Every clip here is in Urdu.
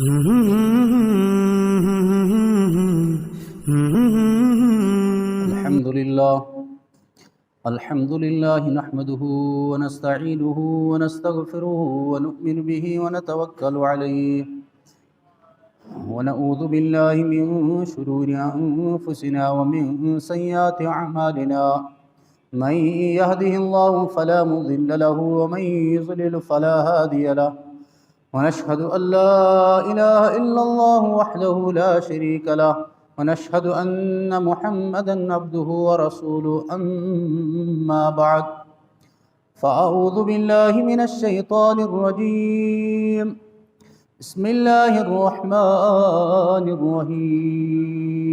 الحمد لله نحمده ونستعينه ونستغفره ونؤمن به ونتوكل عليه ونعوذ بالله من شرور أنفسنا ومن سيئات أعمالنا من يهده الله فلا مضل له ومن يضلل فلا هادي له ونشهد أن لا إله إلا الله وحده لا شريك له ونشهد أن محمدًا عبده ورسوله أما بعد فأعوذ بالله من الشيطان الرجيم بسم الله الرحمن الرحيم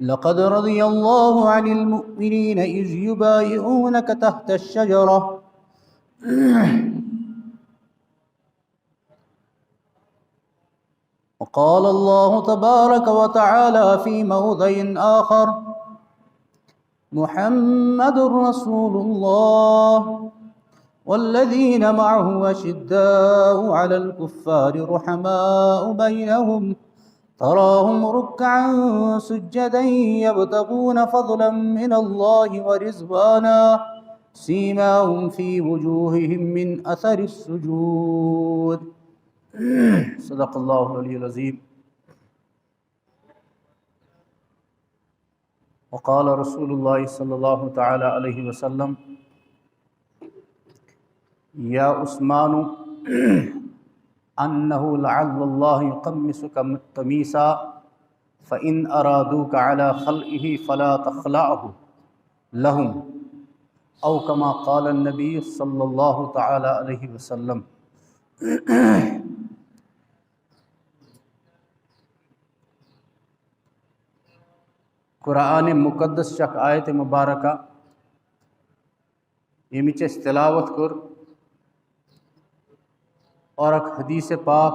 لقد رضي الله عن المؤمنين إذ يبايعونك تحت الشجرة وقال الله تبارك وتعالى في موضع آخر محمد رسول الله والذين معه أشداء على الكفار رحماء بينهم تراهم ركعا سجدا يبتغون فضلا من الله ورضوانا سيماهم في وجوههم من أثر السجود صدق اللہ العلی العظیم وقال رسول اللہ صلی اللہ تعالی علیہ وسلم یا عثمان انہ لعل اللہ یقمسک قمیصا فإن ارادوک علی خلعہ فلا تخلعہ لهم او کما قال النبی صلی اللہ تعالی علیہ وسلم۔ قرآن مقدس چک آیت مبارکہ یمچ تلاوت کر اور اک حدیث پاک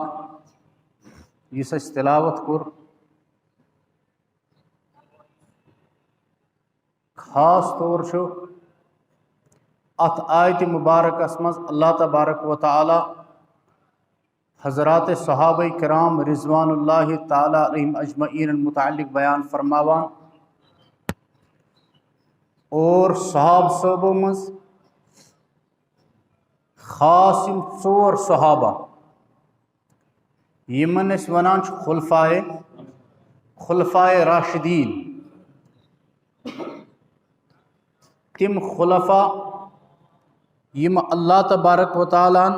یس تلاوت کر خاص طور ات آیت مبارکس مز اللہ تبارک و تعالی حضرات صحابہ کرام رضوان اللہ تعالی علیہم اجمعین المتعلق بیان فرماوان اور صحاب صحابوں مز خاص ژور صحابہ یمن اس ونان خلفائے راشدین، تم خلفا یم اللہ تبارک و تعالیٰ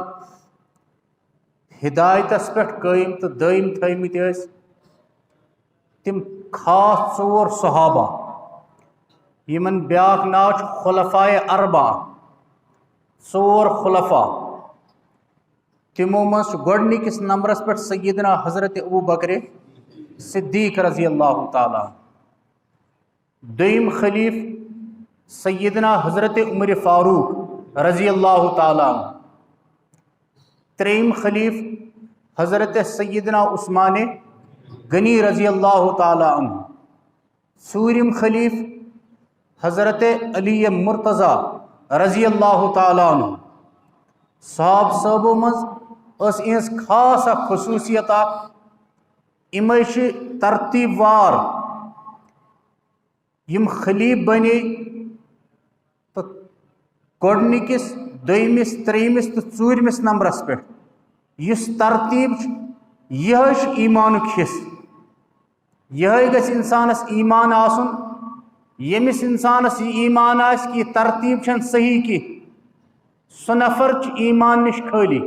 ہدایتس پہ قائم تو دائم تھمت تم خاص ژور صحابہ یمن بیاکھ ناو خلفائے اربع، ژور خلفا تمو مز گۄڈنِکِس نمبرس پہ سیدنا حضرت ابو بکر صدیق رضی اللہ تعالیٰ، دویم خلیف سیدنا حضرت عمر فاروق رضی اللہ تعالیٰ، تریم خلیف حضرت سیدنا عثمان غنی رضی اللہ تعالیٰ عنہ، ژوٗرِم خلیف حضرت علی مرتضیٰ رضی اللہ تعالیٰ عنہ۔ صحاب صحابو مز اس انس خاص خصوصیت امے ترتیب وار یم خلیف بنے تو گۄڈنِکِس دویمِس ترٛیٚیِمِس تو ژوٗرمِس نمبرس پہ یُس ترتیب یہ ایمانُک حصہٕ، یہ گژھِ انسانس ایمان آسُن۔ یمس انسانس یہ ایمان آس کہ یہ ترتیب چھن صحیح کی سہ نفر ایمان نش خالی،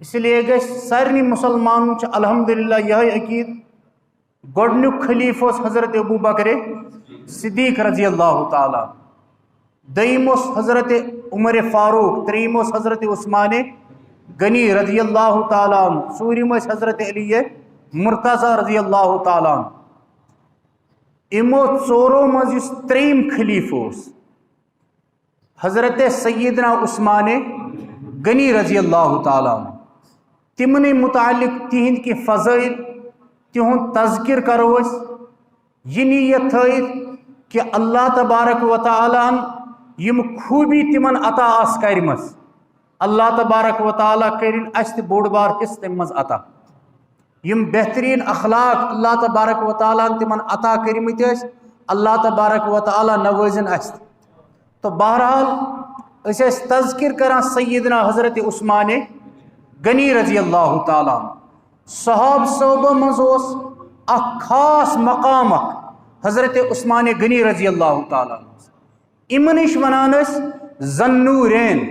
اس لیے گژھِ سارنی مسلمانن الحمدللہ یہ عقید گۄڈنیُک خلیف حضرت ابو بکر صدیق رضی اللہ تعالیٰ، دویم حضرت عمر فاروق، تریم حضرت عثمان غنی رضی اللہ تعالیٰ عنہ، ژوٗرِم حضرت علی مرتضیٰ رضی اللہ تعالیٰ عنہ۔ امو ژورو مز یُس ترٛیٚیِم خلیف حضرت سیدنا عثمان غنی رضی اللہ تعالیٰ عنہ، تمن متعلق تہند کی فضائل تہند تذکر کرو یہ نیت تھٲیِتھ کہ اللہ تبارک و تعالیٰ یم خوبی تمن عطا آس کرمس اللہ تبارک و تعالیٰ کرن اس بوڑ بار حصہ تم مز عطا یم بہترین اخلاق اللہ تبارک و تعالیٰ تمن عطا کرمت اللہ تبارک و تعالیٰ نوازن اس تو بہرحال اس تذکر کران سیدنا حضرت عثمان غنی رضی اللہ تعالیٰ صحاب صحبہ مز اخ خاص مقام حضرت عثمان غنی رضی اللہ تعالیٰ امنش ونان ذنورین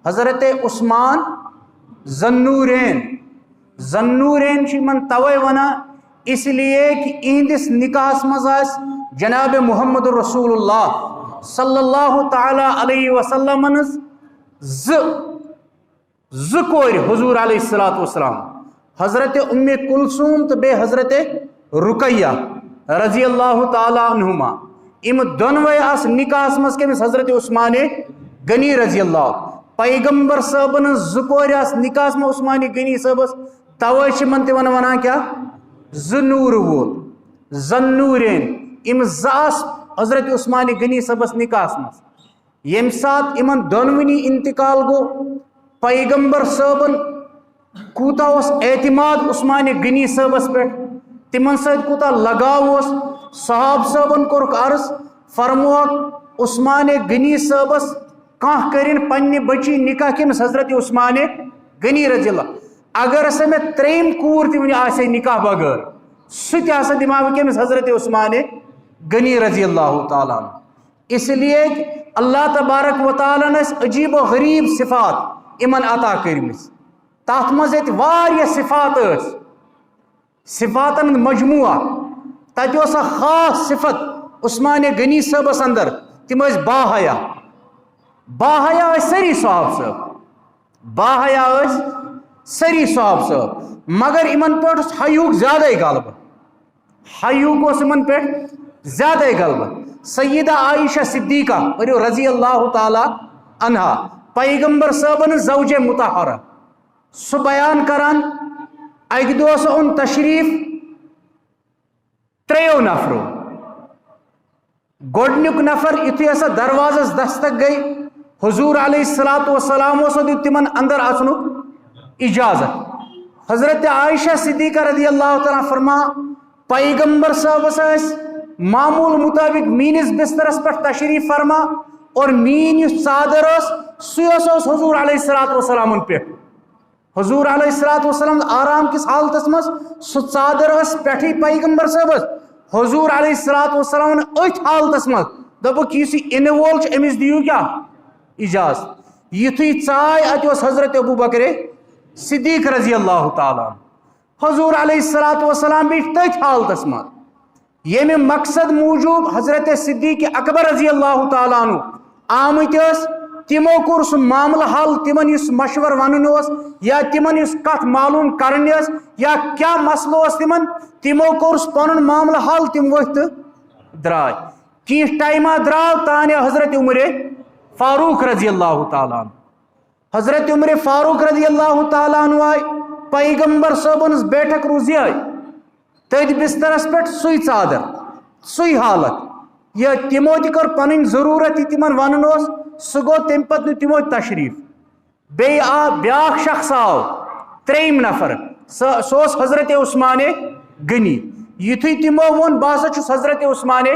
حضرت عثمان ذنورین ذنورین من توے ونا اس لیے کہ اہندس نکاح مز جناب محمد رسول اللہ صلی اللہ تعالی علیہ وسلم زور حضور علیہ الصلوۃ والسلام حضرت ام کلثوم تو بے حضرت رقیہ رضی اللہ تعالی عنہما ام دونوے اس نکاح مز کمس حضرت عثمان غنی رضی اللہ پیغمبر صاحبن زکور اس نکاح میں عثمان غنی صاحبس توے من تہ ونان کیا زنور وول ذنورین ام زاس حضرت عثمان غنی صاحبس نکاح مز یم سات امن دونونی انتقال گو پیغمبر صاحبن کوتا اس اعتماد عثمان غنی صاحبس پہ تمن سۭتۍ کوتا لگاو اس صحاب صاحبن کورک عرض فرموک عثمان غنی صاحبس کانٛہہ کرن پننہِ بچی نکاح کمس حضرت عثمان غنی رضی اللہ اگر ہسا میں تریم کور تہ ونہ آسے نکاح بغیر سہ تہ ہسا دما بہ کمس حضرت عثمان غنی رضی اللہ تعالیٰ عنہ اس لیے اللہ تبارک و تعالیٰ نے عجیب و غریب صفات امن عطا کرمس تات مز واریاہ صفات صفاتن مجموعہ تت خاص صفت عثمان غنی صاحبس اندر تم باحیا باحیا سری صحاب صاحب باحیا سری صحاب صاحب مگر امن پہ حیوک زیادہ غلبہ حیوک اس امن پہ زیادہ غلبہ سیدہ عائشہ صدیقہ رضی اللہ تعالی عنہا پیغمبر صاحبن زوج مطہرہ سہ بیان کران اکہ دہ اون تشریف تریو نفرو گۄڈنیُک نفر یُتھُے ہسا دروازس دستک گئی حضور علیہ الصلوۃ والسلام دیت تمن اندر اژنُک اجازت حضرت عائشہ صدیقہ رضی اللہ تعالیٰ فرما پیغمبر صاحبس معمول مطابق مینس بسترس پہ تشریف فرما اور مین یس چادر سہ حضور علیہ الصلوۃ والسلام پہ حضور علیہ الصلوۃ والسلام آرام کس حالتس مز سہ چادر پٹھی پیغمبر صاحبس حضور علیہ الصلوۃ والسلام ات حالتس مز دپک اس ان وول امس دیو کیا اجازت یتھے ژائے ات حضرت ابو بکر صدیق رضی اللہ تعالیٰ حضور علیہ الصلوۃ والسلام بیٹھ تتھ حالتس مز یمہ مقصد موجود حضرت صدیق اکبر رضی اللہ تعالیٰ عنہ آمت تمو کور سہ معاملہ حل تمن اس مشور ون یا تمن اس کت معلوم کرنی یا کیا مسئلہ تمن تمو کور پن معاملہ حل تم ورت درائے کی ٹائمہ درو تانہ حضرت عمر فاروق رضی اللہ تعالیٰ عنہ حضرت عمر فاروق رضی اللہ تعالیٰ عنہ آئے پیغمبر صاحبن بیٹھک روزی آئی تھی بسترس پہ سی چادر سی حالت یہ تمو تہ کر پن ضرورت تمن ون سہ گو تم پتہ تمو تشریف بی بیاکھ شخص آو تریم نفر سہ حضرت عثمان غنی یتھے تمو وون بہ ہسا چھس حضرت عثمان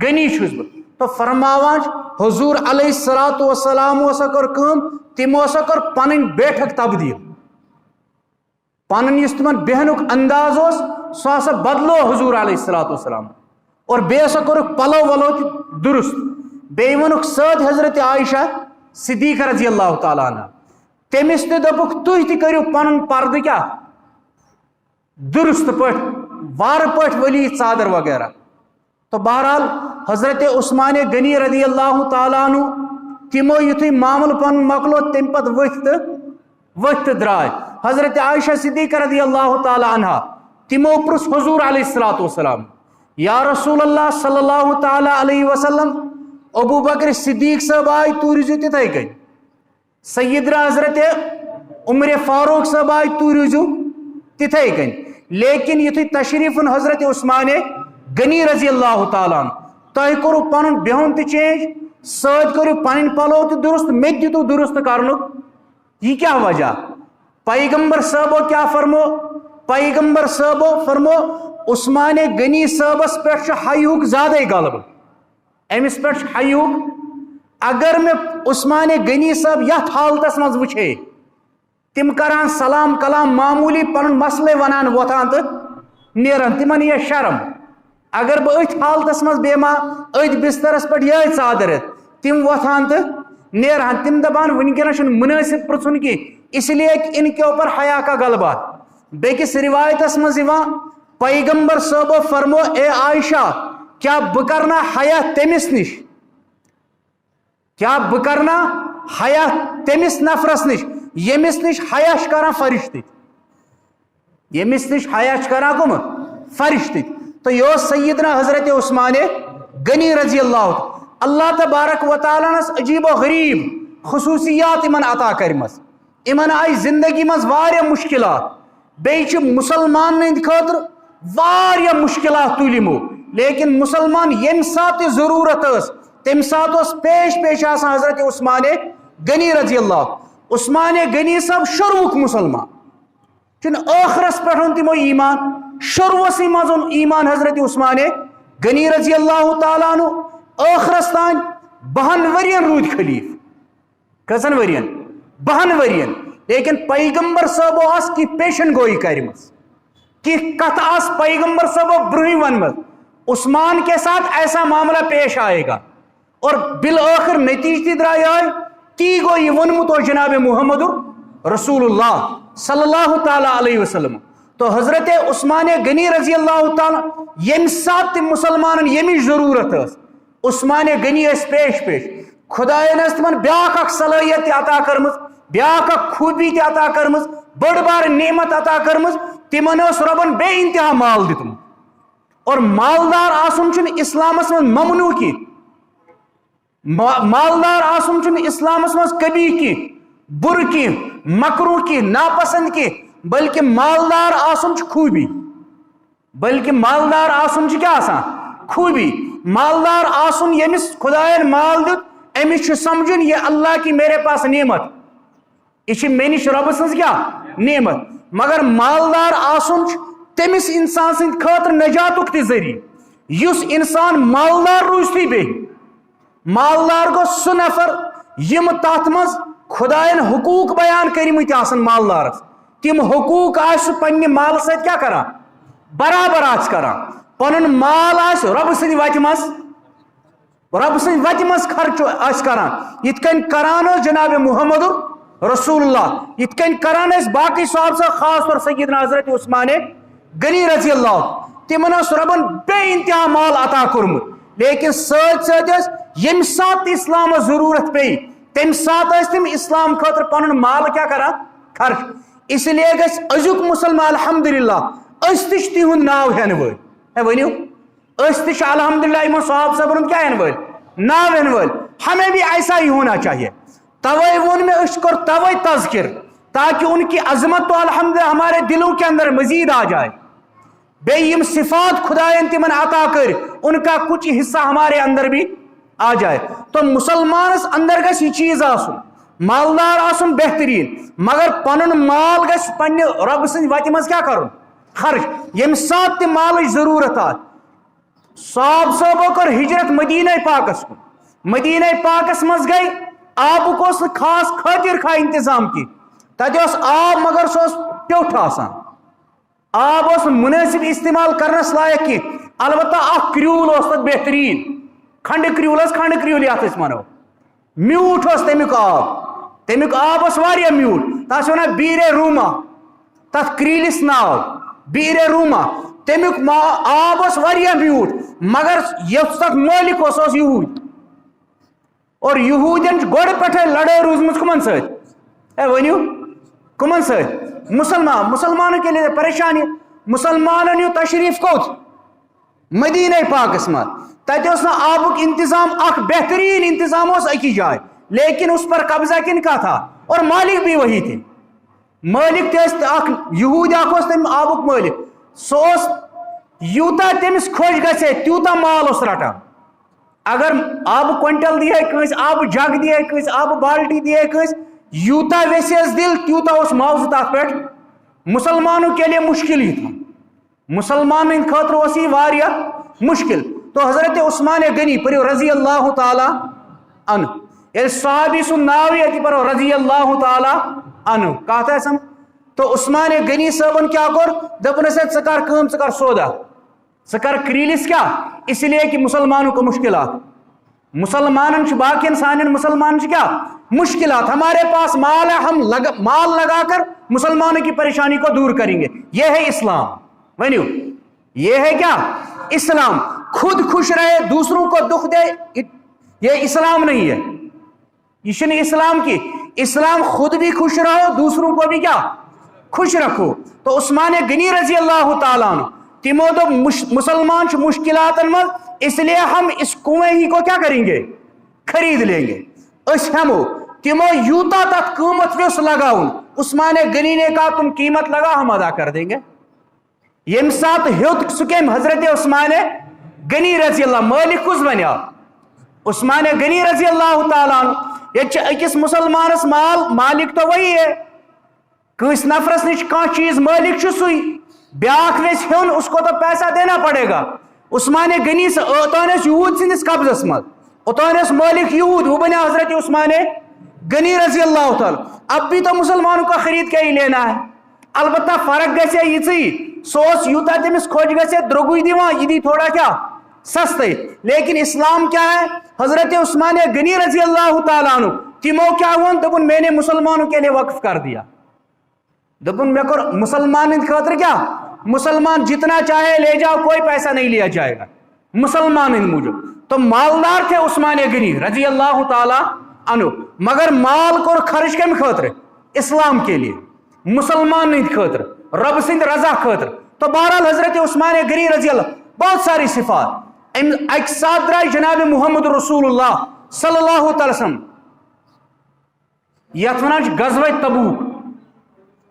غنی چھس بہ تو فرماوان حضور علیہ الصلوۃ والسلام ہسا کر کم تمو ہسا کر پن بیٹھک تبدیل پن اس تمن بیہنک انداز سہ ہسا بدلو حضور علیہ الصلوۃ والسلام اور بے ہسا کورک پلو ولو درست بے ونک سد حضرت عائشہ صدیقہ رضی اللہ تعالیٰ عنہ تمس تہ دپک تھی تہ کرو پن پردہ کیا درست پٹ وار پٹ ولی چادر وغیرہ تو بہرحال حضرت عثمان غنی رضی اللہ تعالیٰ عنہ تمو یتھے معامل پن مکلو تم پت ورت درائے حضرت عائشہ صدیقہ رضی اللہ تعالیٰ عنہ تمو پرس حضور علیہ الصلوۃ والسلام یا رسول اللہ صلی اللہ تعالیٰ علیہ وسلم ابو بکر صدیق صاحب آئی تو روزو تتھے کن سیدنا حضرت عمر فاروق صاحب آئی تو روزو تتھے کن لیکن یتھے تشریف حضرت عثمان غنی رضی اللہ تعالیٰ عنہ تہ کرو پن بہن تہ چینج ست کرو پن پلو تہ درست مت دیتو درست کرنک یہ کیا وجہ؟ پیغمبر صاحبو کیا فرمو؟ پیغمبر صاحبو فرمو عثمان غنی صاحبس پہ حیوک زیادہ غلبہ، امس پہ حیوک. اگر میں عثمان غنی صاحب یتھ حالتس مز وچھے تم کران سلام کلام معمولی پن مسئلے ونان ووتھان تو نیران تمن یہ شرم. اگر بہ ات حالتس مز بیما ات بسترس پہ یہ ژادر تم ووتھان تو نیران تم دپان ونکس مناسب پرژھن کی، اس لیے کہ ان کے اوپر حیا کا غلبہ. بیکس روایتس مز پیغمبر صاحبو فرمو اے عائشہ کیا بہ کرنا حیا تمس نش، کیا بہ کرنا حیا تمس نفرس نش یمس نش حیا کران فرشتہ، یمس نش حیا کران کم فرشتہ. تو یہ سیدنا حضرت عثمان غنی رضی اللہ تبارک و تعالیٰ نس عجیب و غریب خصوصیات امن عطا کرمس. امن آئی زندگی مز واریاہ مشکلات، بیچ مسلمان ہند خاطر واریاہ مشکلات تلمو، لیکن مسلمان یم سات ضرورت اس تم سات اس پیش آسان حضرت عثمان غنی رضی اللہ. عثمان غنی صاحب شروع مسلمان چن آخرس پہ تمو ایمان، شروعس مز ایمان حضرت عثمان غنی رضی اللہ تعالیٰ عنہ. آخرس تان 12 ورین رود خلیف، کسن ورین 12 ورین. لیکن پیغمبر صاحب آس کی پیشن گوئی کرمس، کہ کت آس پیغمبر صاحب برہی ونمت عثمان کے ساتھ ایسا معاملہ پیش آئے گا، اور بالآخر نتیجتی درائے آئے تی گو یہ ونمت و جناب محمد رسول اللہ صلی اللہ تعالی علیہ وسلم. تو حضرت عثمان غنی رضی اللہ تعالی یم سات مسلمان یمی ضرورت اس عثمان غنی اس پیش خدا نس تمن بیاکھ اخ صلاحیت عطا کرمز، بیاکھ اخ خوبی تی عطا کرمز، بڑ بار نعمت عطا کرمز. تمن اس ربن بے انتہا مال دتم، اور مالدار آسن چھ اسلامس من ممنوع کی، مالدار آسن چھ اسلامس من کبھی کی، بر کی، مکروہ کی، ناپسند کی، بلکہ مالدار آسن چھ خوبی، بلکہ مالدار آسن چھ کیا آسان خوبی. مالدار آسن یمس خدائن مال دت امس سمجھن یہ اللہ کی میرے پاس نعمت، یہ میرے رب سن کیا نعمت. مگر مالدار آسن تمس انسان سند خاطر نجاتک تہ ذریعہ یس انسان مالدار روزتی بے. مالدار گو سہ نفر یم تات مز خدائن حقوق بیان کرمت آسن مالدارس، تم حقوق آس پنہ مال ست کیا کران برابر آس کران. پنن مال آس رب سند وتہ مز، رب سند وتہ مز خرچ آس کران، یت کن کران جناب محمد رسول اللہ، یت کن کران اس باقی صاحب سے خاص طور سیدنا حضرت عثمان غنی رضی اللہ. تمن اس ربن بے انتہا مال عطا کورمت، لیکن ست ست یم سات اسلام ضرورت پی تم سات تم اسلام خاطر پنن مال کیا کران خرچ. اس لیے گھس ازیک مسلمان الحمدللہ اس تش تہند ناو ہین ول. ونیو اس تش الحمدللہ امن صاحب صبر کیا ہین ول ناو ہین ول. ہمیں بھی ایسا ہی ہونا چاہیے. توے ون میں اس کو توے تذکر تاکہ ان کی عظمت تو الحمدللہ ہمارے دلوں کے اندر مزید آ جائے. بے یم صفات خدائن تمن عطا کر ان کا کچھ حصہ ہمارے اندر بھی آ جائے. تو مسلمانس اندر گھس یہ چیز آسن، مالدار آسن بہترین، مگر پنن مال گھس پنہ رب سند وتہ مز کیا کرن خرچ. یم سات تہ مالچ ضرورت آ. صاحب صاحبو کر ہجرت مدینہ پاکس کن. مدینہ پاکس مز گئی آبک اس خاص خاطر خواہ انتظام کی، تتہ اس آب مگر سو پیوٹھ آسان، آب اس مناسب استعمال کرنس لائق کی. البتہ اخ کریول اس تک بہترین کھنڈ کریول کھنڈ کریول یت منو میوٹ اس تمیک آب اس واریاہ میوٹ. تس ونان بیرے روما، تت کریلس ناو بیرے روما. تمیک آب اس واریاہ میوٹ، مگر یس تک مالک اس یہود، اور یہودین گوڑ پٹھے لڑائی روزمت کمن ست ونیو کمن ست مسلمانوں کے لیے پریشانی. مسلمانن یو تشریف کوت مدینہ پاکس مت، تتہ اس آبک انتظام اخ بہترین انتظام اس اکی جائے، لیکن اس پر قبضہ کن کا تھا اور مالک بھی وہی تھے. مالک تھے اخ یہود اخ اس تم آبک مالک، سو یوتا تمس خوش گژھے تیوتا مال اس رٹان. اگر آب کوئنٹل دیے کنس، آب جگ دیے کنس، آب بالٹی دیے کنس، یوتا ویسیس دل تیوتا اس معاوضہ تات پہ مسلمانوں کے لیے مشکل ہی تھا, مسلمان ان خاطر اسی واریا مشکل. تو حضرت عثمان غنی پریو رضی اللہ تعالی عنہ, یعنی صحابی سن ناوی اتی پرو رضی اللہ تعالی عنہ کہتا ہے سم. تو عثمان غنی صاحبن کیا کر دپن سے ثکر کام ثکر سودا ثکر کریلس کیا, اس لیے کہ مسلمانوں کو مشکلات, مسلمان باقی سان مسلمان کیا مشکلات, ہمارے پاس مال ہے, ہم مال لگا کر مسلمانوں کی پریشانی کو دور کریں گے. یہ ہے اسلام. ونیو یہ ہے کیا اسلام. خود خوش رہے دوسروں کو دکھ دے, یہ اسلام نہیں ہے, یہ نہیں اسلام کی. اسلام خود بھی خوش رہو دوسروں کو بھی کیا خوش رکھو. تو عثمان غنی رضی اللہ تعالیٰ عنہ تمو دو مسلمان مشکلات مز, اس لیے ہم اس کنویں ہی کو کیا کریں گے خرید لیں گے. اس ہمو تمو یوتا تک قیمت ویس لگاؤن, عثمان غنی نے کہا تم قیمت لگا ہم ادا کر دیں گے. یم سات ہیوت سکیم حضرت عثمان غنی رضی اللہ, مالک کس بنیا عثمان غنی رضی اللہ تعالیٰ عنہ. یہ اکس مسلمانس مال مالک تو وہی ہے, کس نفرس نش کان چیز مالک سوئی, بیاکھ ویس ہون اس کو تو پیسہ دینا پڑے گا. عثمان غنی سے اوتانس یہود سندس قبضس مز, اوتانس مالک یہود, وہ بنیا حضرت عثمان غنی رضی اللہ تعالی. اب بھی تو مسلمانوں کا خرید کے ہی لینا ہے, البتہ فرق گژھے یہ سوس یوتا تمس کھوج گژھے درگوئی دیوان, یہ دی تھوڑا کیا سستے. لیکن اسلام کیا ہے, حضرت عثمان غنی رضی اللہ تعالیٰ عنہ تمو کیا ہون دپن میں نے مسلمانوں کے لیے وقف کر دیا, دپن میں کر مسلمان خاطر کیا, مسلمان جتنا چاہے لے جاؤ کوئی پیسہ نہیں لیا جائے گا مسلمان ان موجود. تو مالدار تھے عثمان غنی رضی اللہ تعالیٰ عنہ, مگر مال کو خرچ کم خاطر اسلام کے لیے, مسلمان نہیں خاطر, رب سند رضا خاطر. تو بہرحال حضرت عثمان غنی رضی اللہ بہت ساری صفات. ایک ساتھ درائے جناب محمد رسول اللہ صلی اللہ تعالی وسلم یت ونان غزوہ تبوک.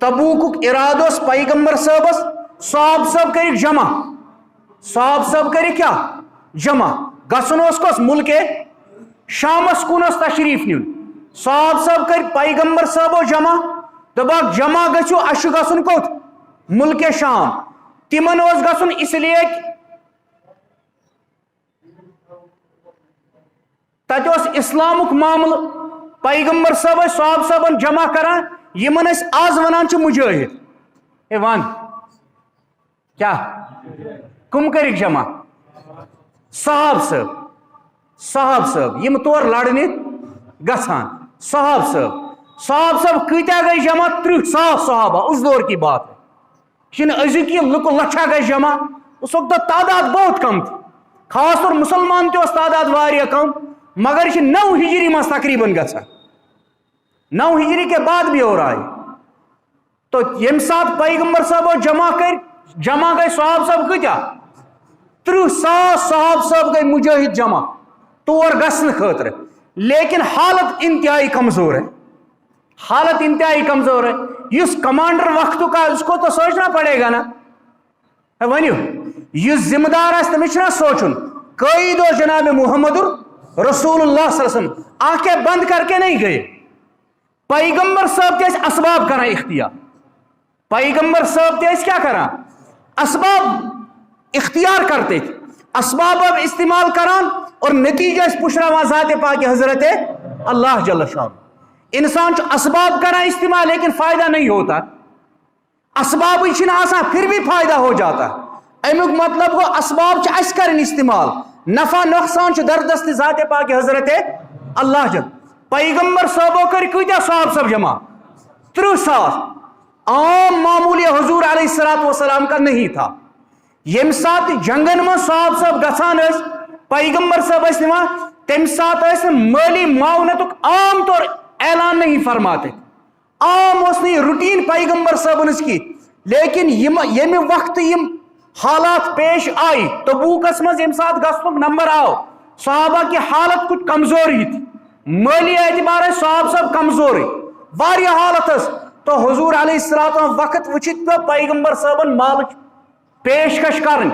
تبوک ارادس پیغمبر صاحبس صحاب صاحب کر جمع, صحاب صاحب کر کیا جمع گھن کس ملک شامس کنس تشریف نیون. صحاب صاحب کر پیغمبر صاحبو جمع, دپاک جمع گھو اس گھن کوت ملک شام. تمن گھن اس لیے تت اسلامک معاملہ پیغمبر صاحب صحاب صاحبن جمع کران, یمن آز ونان مجاہد. اے ون کیا کم کر جمع صحاب صاحب, صحاب صاحب یم تور لڑنے گھان صحاب صاحب. صحاب صاحب کتیا گئی جمع 30,000 صحابہ, اس دور کی بات ہے, ازک یہ لچھا گئی جمع. اس وقت تعداد بہت کم تھی, خاص طور مسلمان تہ تعداد واریاہ کم, مگر یہ 9 ہجری مز تقریباً گھان, 9 ہجری کے بعد بھی اور آئی. تو یم سات پیغمبر صاحب جمع گئی صحاب صاحب کتیا 30,000 صحاب صاحب گئی مجاہد جمع تور گھن خاطر. لیکن حالت انتہائی کمزور ہے, حالت انتہائی کمزور ہے. اس کمانڈر وقت کا اس کو تو سوچنا پڑے گا نا. ونیو یہ ذمہ دار ہے تمہیں نا سوچن. قائد و جناب محمد رسول اللہ صلی اللہ علیہ وسلم آنکھیں بند کر کے نہیں گئے. پیغمبر صاحب تیس اسباب کرا اختیار, پیغمبر صاحب تیس کیا کرا اسباب اختیار کرتے تھے, اسباب اب استعمال کران اور نتیجہ اس پشرا وہاں ذات پاک حضرت اللہ جل شان. انسان اسباب کرا استعمال لیکن فائدہ نہیں ہوتا, اسباب آسان پھر بھی فائدہ ہو جاتا. امیک مطلب گو اسباب اس کرن استعمال, نفع نقصان دردست ذات پاک حضرت اللہ جل. پیغمبر صاحبوں کر کتیا صاحب سب جمع 30,000, عام معمولی حضور علیہ السلام کا نہیں تھا. یم سات جنگن میں صاحب صاحب گھان پیغمبر صاحب نوان, تم سات مالی معاونتک عام طور اعلان نہیں فرماتے, عام اس نہیں روٹین پیغمبر صاحب کی. لیکن یم وقت یم حالات پیش آئی تبوکس مز یم سات گھنک نمبر آو, صحابہ کی حالت کچھ کمزوری تھی, مالی اعتبار صاحب صاحب کمزوری واریہ حالت اس. تو حضور علیہ السلام وقت وچت پہ پیغمبر صاحبن مال پیشکش کرن,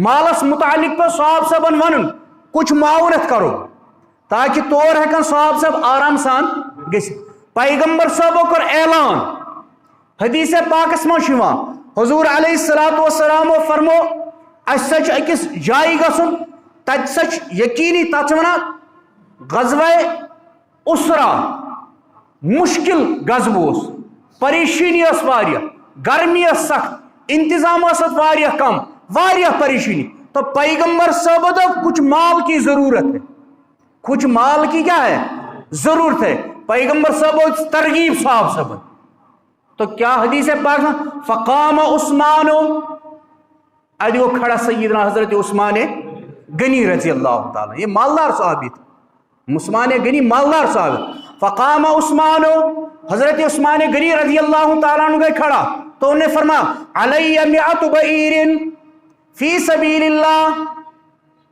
مالس متعلق پہ صاحب صاحبن ون کچھ معاونت کرو تاکہ طور ہیکن صاحب صاحب آرام سان گژھت. پیغمبر صاحبو کر اعلان حدیث پاک اسمو شما حضور علیہ السلام فرمو اس سچ اکس جائی گسن تج سچ یقینی تت ونا غزوہ اسرا مشکل غزو پریشانی اس واریہ گرمی اس سخت انتظام اس واریہ کم واریہ پریشانی تو پیغمبر صاحب تو کچھ مال کی ضرورت ہے کچھ مال کی کیا ہے ضرورت ہے پیغمبر صاحب ترغیب صاحب سب تو کیا حدیث پاک فقام عثمان ادیو کھڑا سیدنا حضرت عثمان غنی رضی اللہ تعالی یہ مالدار صحابی تھے عثمان غنی مالدار صحابی فقام عثمان حضرت عثمان غنی رضی اللہ تعالیٰ عنہ گئے کھڑا تو انہیں فرمایا علی مئات بعیر فی سبیل اللہ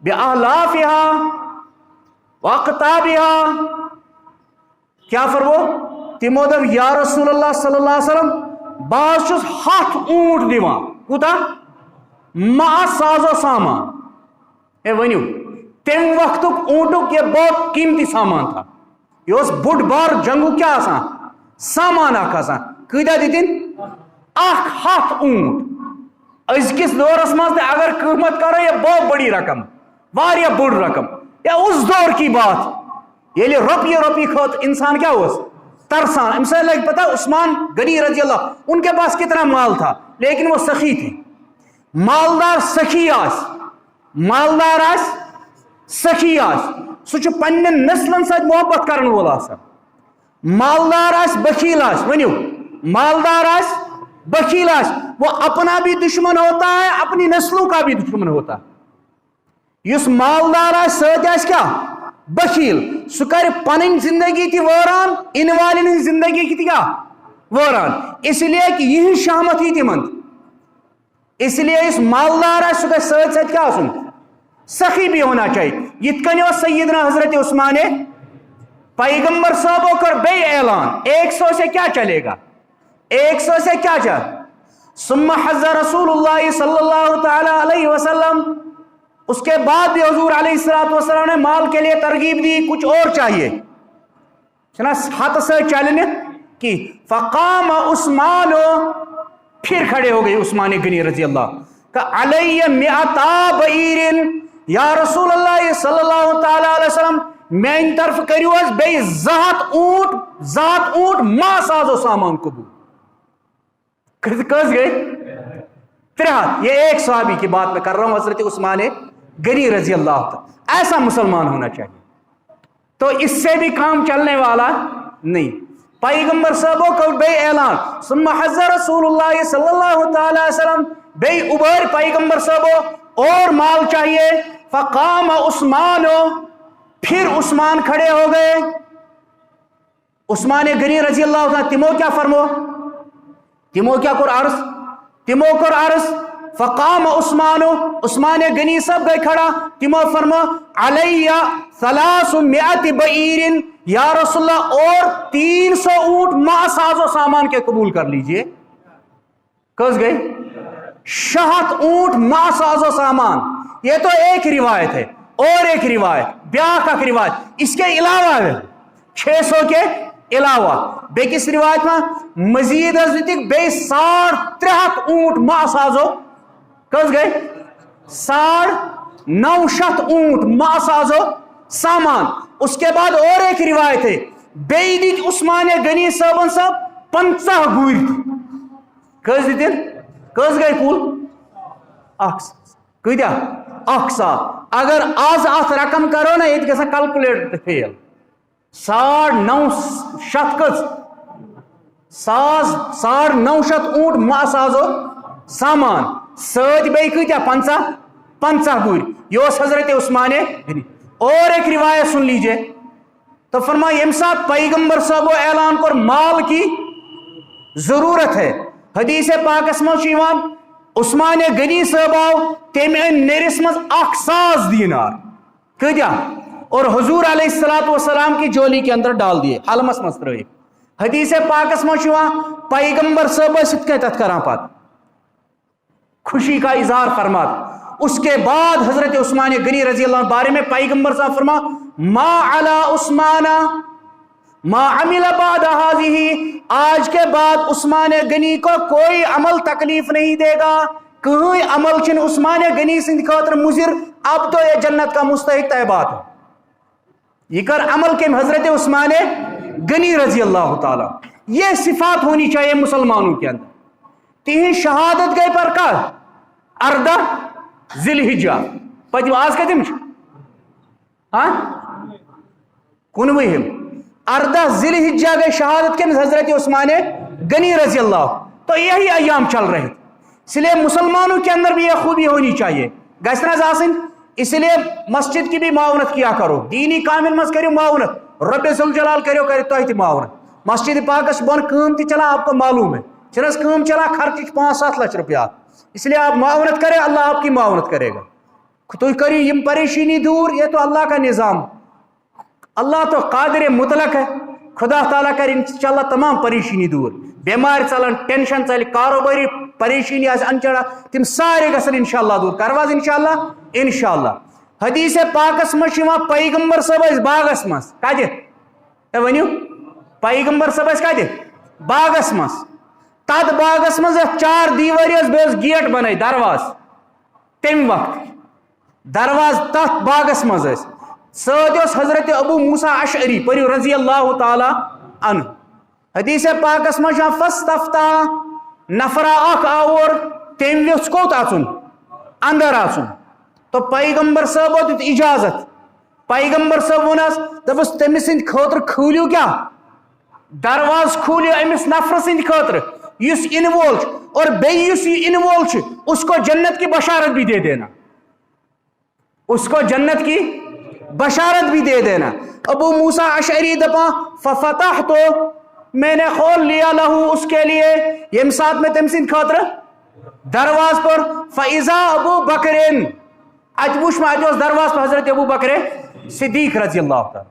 بأہلافها واقتابها کیا فرمو تمو دب یا رسول اللہ صلی اللہ علیہ وسلم بعض چھس ہاتھ اونٹ دیوان کوتا ما ساز و سامان اے ونیو تم وقت اونٹک یہ بہت قیمتی سامان تھا یہ اس بڑ بار جنگو کیا آسان سامان آسان کیدا دیتن اخ ہاتھ اونٹ اس کس دور اسمان سے اگر قیمت کرو یہ بہت بڑی رقم واریہ بڑ رقم یا اس دور کی بات یہ لئے روپی کھوت انسان کیا ہوا ترسان امسال لگ پتا عثمان غنی رضی اللہ ان کے پاس کتنا مال تھا لیکن وہ سخی تھے مالدار سخی آس مالدار آس سخی آس سوچ پنن نسلن ساتھ محبت کرن وول آسا مالدار آس بخیل آس ونیو مالدار آس بخیل آس وہ اپنا بھی دشمن ہوتا ہے اپنی نسلوں کا بھی دشمن ہوتا ہے یس مالدار آس ساتھ آس کیا بخیل سو کر پنن زندگی تھی ووران ان والن زندگی کی تھی کیا ووران اس لیے کہ یہ شامت ہی تھی مند اس لیے اس مالدار آس سو کر ساتھ ساتھ کیا سن سخی بھی ہونا چاہیے یتکنی و سیدنا حضرت عثمان پیغمبر صاحبوں کر بے اعلان 100 سے کیا چلے گا 100 سے کیا چل ثم حض رسول اللہ صلی اللہ تعالی علیہ وسلم اس کے بعد بھی حضور علیہ السلام نے مال کے لیے ترغیب دی کچھ اور چاہیے ہاتھ سے چلنے کی فقام عثمان پھر کھڑے ہو گئے عثمان غنی رضی اللہ کہ علیہ مئتا بعیر یا رسول اللہ صلی اللہ تعالی علیہ وسلم میں ان طرف کریو از بے ذات اونٹ ما ساز و سامان قبول کس گئے ترہت یہ ایک صحابی کی بات میں کر رہا ہوں حضرت عثمان غنی رضی اللہ تعالی ایسا مسلمان ہونا چاہیے تو اس سے بھی کام چلنے والا نہیں پیغمبر صاحبوں کو بے اعلان ثم حض رسول اللہ صلی اللہ تعالی وسلم بے ابھر پیغمبر صاحبوں اور مال چاہیے فقام عثمان پھر عثمان کھڑے ہو گئے عثمان غنی رضی اللہ تعالی تمو کیا فرمو تمو کیا کر عرض تمو کر عرض فقام عثمان غنی سب گئے کھڑا تمو فرمو علیہ 300 بعیر یا رسول اللہ اور 300 اونٹ ما ساز و سامان کے قبول کر لیجئے کس گئے 60 اونٹ ما ساز و سامان یہ تو ایک روایت ہے اور ایک روایت بیاہ کا روایت اس کے علاوہ ہے 600 کے علاوہ بے کس روایت میں مزید ازدک بے 3.5 اونٹ ما سازو کس گئے 9.5 اونٹ ما سازو سامان اس کے بعد اور ایک روایت ہے بے دیت عثمان غنی صاحبن صاحب 50 گویر تھی کس دیتن کس گئے کول اکس کدیا اکسا اگر آز آت رقم کرو نا یہ کیسا کلکولیٹ فیل 9.5 کس 9.5 اونٹ ما سازو سامان سید بے کتیا 50 گوری یہ حضرت عثمان غنی اور ایک روایت سن لیجئے تو فرمایا امسات پیغمبر صاحب اعلان کر مال کی ضرورت ہے حدیث پاک اسمہ شیوان عثمان غنی صاحب آو تیمین نیرس مز 1,000 دینار کدیا اور حضور علیہ السلام کی جولی کے اندر ڈال دیے حلمس مستروئی حدیث پاک اسمہ شیوان پیغمبر صاحب ست کے تذکران پات خوشی کا اظہار فرمات اس کے بعد حضرت عثمان غنی رضی اللہ عنہ بارے میں پیغمبر صاحب فرما ما علی عثمان ما عمل بعد هذه, آج کے بعد عثمان غنی کو کوئی عمل تکلیف نہیں دے گا, کوئی عمل چھن عثمان غنی سند خاطر مضر, اب تو یہ جنت کا مستحق طے بات ہے. یہ کر عمل کے حضرت عثمان غنی رضی اللہ تعالی. یہ صفات ہونی چاہیے مسلمانوں کے اندر. تین شہادت گئے پر کا 18 ذی الحجہ پتہ آز کتم ہاں 19 18 ذی الحجہ گئے شہادت کے حضرت عثمان غنی رضی اللہ. تو یہی ایام چل رہے تھے, اس لیے مسلمانوں کے اندر بھی یہ خوبی ہونی چاہیے. گھنس آسن, اس لیے مسجد کی بھی معاونت کیا کرو, دینی کامن مز کرو معاونت, رب ذوالجلال کرو تہ معاونت. مسجد پاکس بن کام تہ چلا, آپ کو معلوم ہے چنس کام چلا, خرچ 5-7 لاکھ روپیہ, اس لیے آپ معاونت کریں, اللہ آپ کی معاونت کرے گا. تو کری یم پریشانی دور, یہ تو اللہ کا نظام. اللہ تو قادر مطلق ہے, خدا تعالیٰ کر انشاءاللہ تمام پریشانی دور. بیمار چلن, ٹینشن چل, کاروباری پریشانی انچڑا, تم سارے گھن انشاءاللہ دور. کرواز انشاءاللہ انشاءاللہ. حدیث پاکس مجھ پیغمبر صاحب باغس مز کت ونیو, پیغمبر صاحب کت باغس مز, تد باغس مز 4 دیوار بیس گیٹ بنائی درواز. تم وقت درواز تت باغس مز سید حضرت ابو موسیٰ اشعری پریو رضی اللہ تعالی عنہ. حدیث پاکس مجھ فاستفتح نفرا اخ آور, تم ویس کوت اچن اندر اچن. تو پیغمبر صاحب دیت اجازت. پیغمبر صاحب ونس دپس تمس سند خاطر کھولیو کیا درواز, کھولیو امس نفر سند خاطر یس ان وول, اور بیس یہ ان وول اس کو جنت کی بشارت بھی دے دینا, اس کو جنت کی بشارت بھی دے دینا. ابو موسیٰ اشعری دپا ففتح, تو میں نے کھول لیا لہو اس کے لیے, یم ساتھ میں تم سند خاطر درواز پر. فاذا ابو بکرین, اجوش میں اجوز درواز پر حضرت ابو بکر صدیق رضی اللہ تعالی.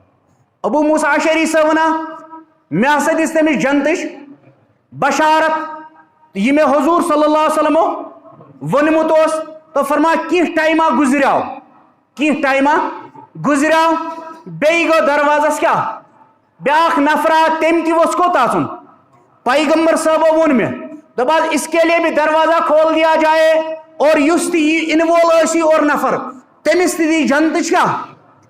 ابو موسیٰ اشعری سے ونا میں حسد اس تمہیں جنتش بشارت یہ میں حضور صلی اللہ علیہ وسلم ونمتوس. تو فرما کی ٹائمہ گزریاؤ, کی ٹائمہ گزریاؤ, بیئی گو دروازس کیا بیاخ نفرہ تم کی وس کو تاسن. پیغمبر صاحب ون میں دباز اس کے لیے بھی دروازہ کھول دیا جائے, اور یس تی انوول ایسی اور نفر تمس دی جنتش کیا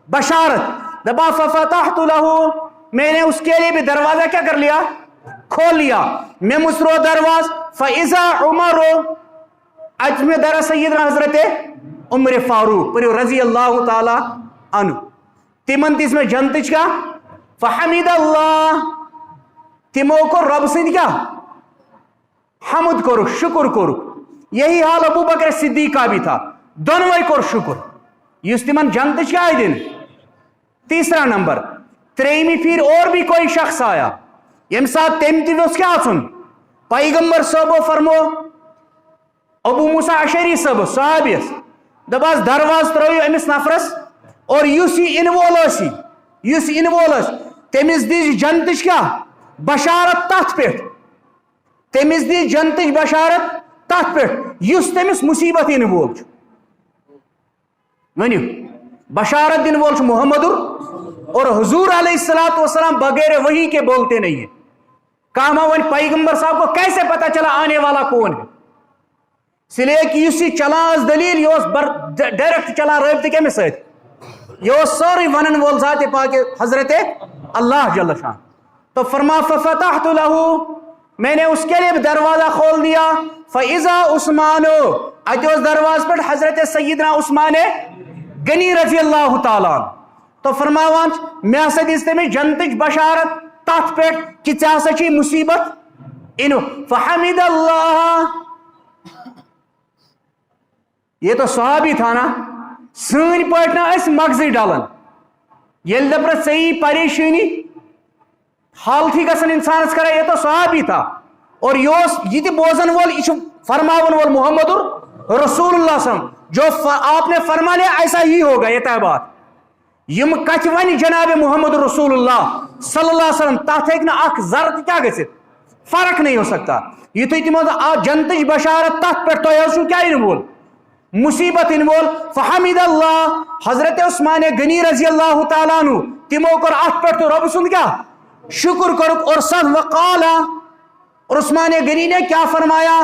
بشارت. دبا ففتحت لہو, میں نے اس کے لیے بھی دروازہ کیا کر لیا کھول لیا. میں مسرو درواز. فاذا عمر, اج میں در سیدنا حضرت عمر فاروق پر رضی اللہ تعالی عنہ, تمن تیس میں جنتش کا فحمد اللہ, تمو کو رب سند کیا حمد کرو, شکر کرو. یہی حال ابو بکر صدیق کا بھی تھا, دونوں کو شکر. یہ تمن جنتش کا دن. تیسرا نمبر, تریمی پھر اور بھی کوئی شخص آیا, یم ساتھ تم تیوس کیا سن پیغمبر صاحب فرمو ابو موسیٰ اشعری صاحب صحابیس دباز درواز ترویو امس نفرس, اور یوسی انوولوسی, یوس انوولس تمس دی جنتش کیا بشارت تحت پیٹ, تمس دی جنتش بشارت تحت پیٹ یس تمس مصیبت ان وول. ونیو بشارت دن وول محمد, اور حضور علیہ السلام بغیر وحی کے بولتے نہیں ہیں. کہاں ون پیغمبر صاحب کو کیسے پتا چلا آنے والا کون ہے؟ اس لیے کہ اسی چلاس دلیل یہ ڈائریکٹ چلا رابطے کے میں ساتھ یہ سوری ونن وول ذات پاک حضرت اللہ جل شان. تو فرما ففتحت لہو, میں نے اس کے لیے دروازہ کھول دیا. فاذا عثمانو, اجوز دروازہ پر حضرت سیدنا عثمان غنی رضی اللہ تعالیٰ. تو فرماوان میں اسد اس میں جنتج بشارت تحت پیٹ کہ ژےٚ ہسا چھی مصیبت انو. فحمد اللہ, یہ تو صحابی تھا نا, سن پاٹ نا اس مغزی ڈالن یل دپر صحیح پریشانی حال تھی گسن انسانس کرا. یہ تو صحابی تھا, اور یہ تھی بوزن وول, یہ فرماون وول محمد رسول اللہ صلی اللہ علیہ وسلم, جو آپ نے فرما لیا ایسا ہی ہوگا. یہ طے بات یم کچھ ون جناب محمد رسول اللہ صلی اللہ علیہ وسلم تحت ایک نا اخ ذرت کیا گھت فرق نہیں ہو سکتا. یہ تو تمو جنتج بشارت تحت پہ تو کیا ان وول مصیبت ان وول. فحمد اللہ, حضرت عثمان غنی رضی اللہ تعالیٰ عنہ تمو کر ات پہ تو رب سند کیا شکر کرک اور سب وقالا اور عثمان غنی نے کیا فرمایا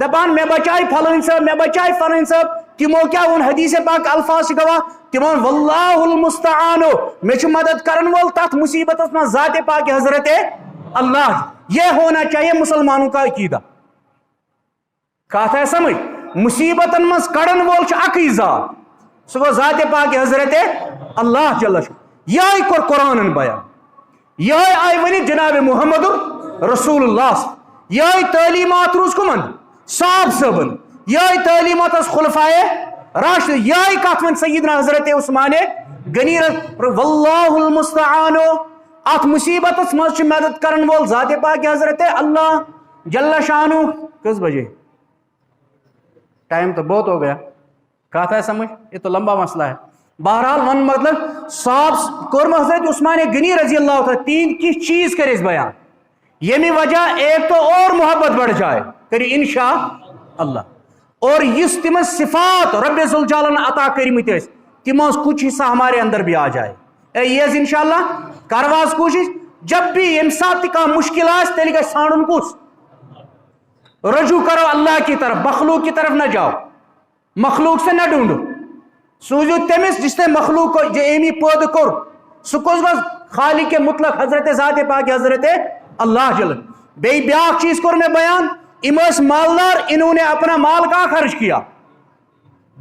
دپان میں بچائی فلان صاحب میں بچائی فلان صاحب تمو کیا ان حدیث پاک الفاظ گواہ تمو واللہ المستعان میں چھ مدد کرن وول تات مصیبت میں ذات پاک حضرت اللہ. یہ ہونا چاہیے مسلمانوں کا عقیدہ. کہتا ہے سمجھ مصیبت مز کڑن وول چھ اکی ذات سو گو ذات پاک حضرت اللہ جل شان. یہ کور قرآن بیان یہ آئی ونی جناب محمد رسول اللہ. یہ تعلیمات روز کمن صاحب صبن یہ تعلیمات از خلفائے راشد یہ کت ون سیدنا حضرت عثمان غنی واللہ المستعان ات مصیبت مز مدد کرن وول ذات پاک حضرت اللہ جل شانہ. کس بجے ٹائم تو بہت ہو گیا. کہتا ہے سمجھ یہ تو لمبا مسئلہ ہے. بہرحال ون مطلب صاحب قرم حضرت عثمان غنی رضی اللہ تعالیٰ تین کی چیز کرے اس بیان یمی وجہ ایک تو اور محبت بڑھ جائے کری انشاء اللہ اور اس تم صفات رب ذوالجلال عطا کرمت تم کچھ حصہ ہمارے اندر بھی آ جائے. یہ انشاءاللہ کرواز کوشش جب بھی یم ساتھ کا مشکل آس تیل گئے سانڈن کس رجوع کرو اللہ کی طرف مخلوق کی طرف نہ جاؤ مخلوق سے نہ ڈھونڈو سوزو تمس جس نے مخلوق کو جو ایمی پود کر سکوز گز خالق مطلق حضرت ذات پاک حضرت اللہ جل. بے بیاک چیز کر میں بیان امس مالدار انہوں نے اپنا مال کا خرچ کیا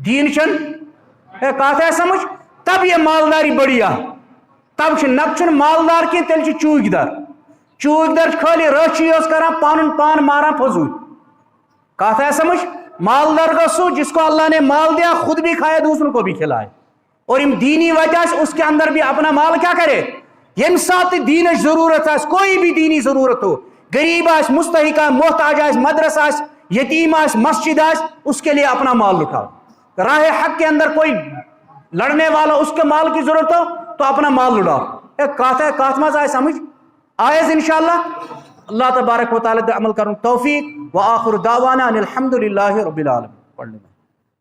دین چن کہتا ہے سمجھ تب یہ مالداری بڑھیا تب نب مالدار کی تیل چوک در خالی رچی کران پان پان ماران فضول. کہتا ہے سمجھ مالدار کا سو جس کو اللہ نے مال دیا خود بھی کھائے دوسروں کو بھی کھلائے اور ام دینی وجہ سے اس کے اندر بھی اپنا مال کیا کرے یم ساتھ دین ضرورت ہے کوئی بھی دینی ضرورت ہو غریب آس مستحق محتاج آس مدرسہ آس یتیم آس مسجد آس اس کے لیے اپنا مال لٹاؤ. راہ حق کے اندر کوئی لڑنے والا اس کے مال کی ضرورت ہو تو اپنا مال لٹاؤ. ایک کہتا ہے کاتماز آئے سمجھ آئے انشاءاللہ. اللہ تبارک و تعالی عمل کروں توفیق وآخر دعوانا ان الحمدللہ رب العالمین.